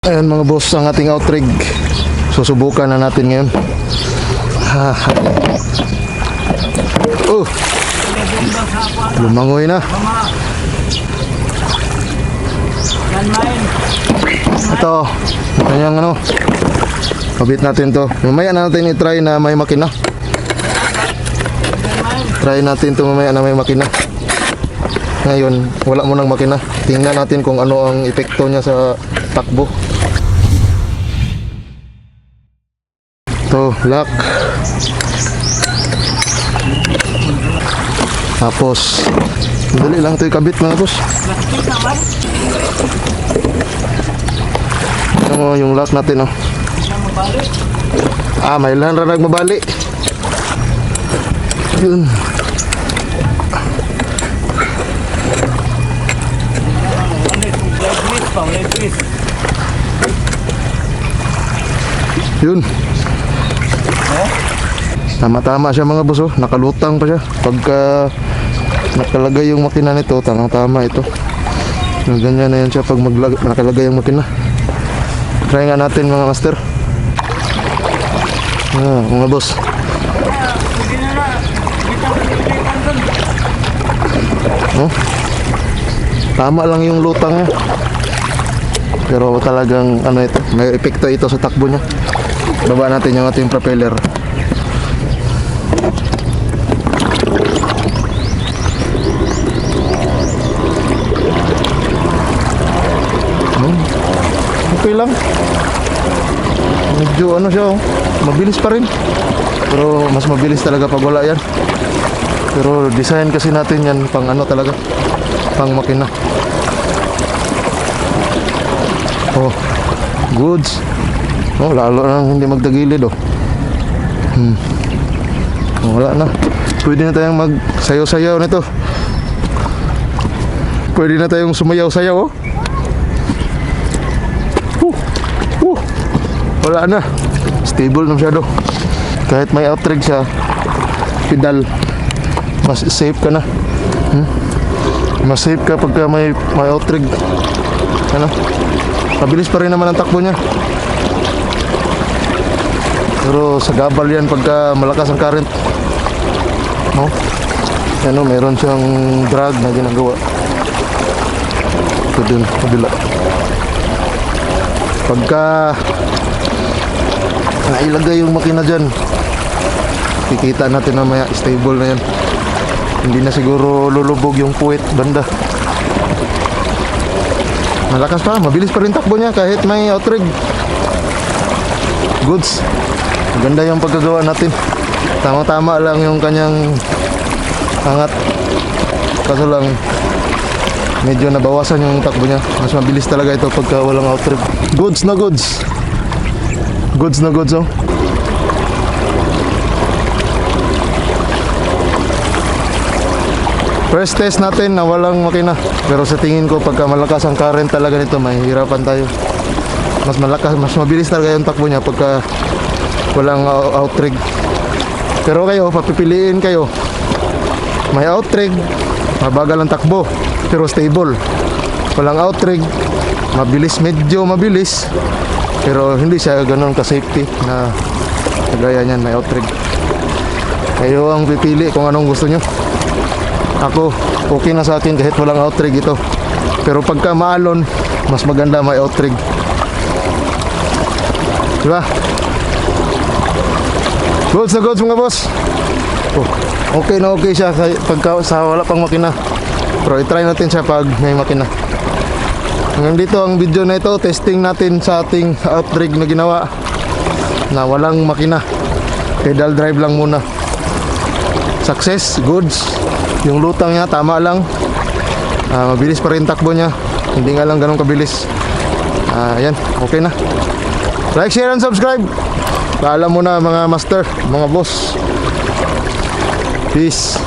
Ayan mga boss, ang ating outrig. Susubukan na natin ngayon. Oh, lumangoy na. Ito, kanyang ano, kabit natin to. Mamaya na natin i-try na may makina. Try natin to mamaya na may makina. Ngayon, wala mo ng makina. Tingnan natin kung ano ang epekto niya sa takbo. Ito, lock. Tapos, dali lang ito ikabit mga boss. Ito mo yung lock natin, oh. May lanranag mabali. Yun. Yun. Tama-tama siya mga boss, oh. Nakalutang pa siya. Pagka nakalagay yung makina nito, tama-tama ito. Ganyan na yan siya pag nakalagay yung makina. Try nga natin mga master. Mga boss. Tama lang yung lutang niya. Pero talagang ano ito, may epekto ito sa takbo niya. Baba natin yung ating propeller. Okay lang. Medyo ano siya, oh. Mabilis pa rin. Pero mas mabilis talaga pag wala yan. Pero design kasi natin yan pang ano talaga, pang makina. Oh, goods. Oh, lalo nang hindi magdagilid, oh. Wala na. Pwede na tayong magsayaw-sayaw nito. Pwede na tayong sumayaw-sayaw, oh. Wala na. Stable na masyado. Kahit may outrig siya, pedal, mas safe ka na. Mas safe ka pagka may outrig. Ano? Mabilis pa rin naman ang takbo niya. Pero sa gabal yan pagka malakas ang current. No? Ano, meron siyang drag na ginagawa. Ito din, kabila. Pagka nailagay yung makina dyan, kikita natin na maya stable na yan. Hindi na siguro lulubog yung puwet banda. Malakas pa, mabilis pa rin takbo niya kahit may outrig. Goods. Maganda yung pagkagawa natin. Tama-tama lang yung kanyang angat. Kaso lang medyo nabawasan yung takbo niya. Mas mabilis talaga ito pagka walang outrig. Goods na goods. Goods na goods, oh. First test natin na walang makina. Pero sa tingin ko pagka malakas ang current talaga nito, mahihirapan tayo. Mas malakas, mas mabilis talaga yung takbo niya pagka walang outrig. Pero kayo, papipiliin kayo. May outrig, mabagal ang takbo, pero stable. Walang outrig, mabilis, medyo mabilis, pero hindi siya ganoon ka-safety na kagaya niyan, may outrig. Kayo ang pipili kung anong gusto nyo. Ako, okay na sa akin kahit walang outrig ito. Pero pagka maalon, mas maganda may outrig. Diba? Goods na goods mga boss. Okay na okay siya pagka sa wala pang makina. Pero i-try natin siya pag may makina. Hanggang dito ang video na ito. Testing natin sa ating outrig na ginawa na walang makina. Pedal drive lang muna. Success, goods. Yung lutang niya tama lang. Mabilis pa rin takbo niya. Hindi nga lang ganun kabilis. Ayan, okay na. Like, share, and subscribe. Paalam mo na mga master, mga boss. Peace.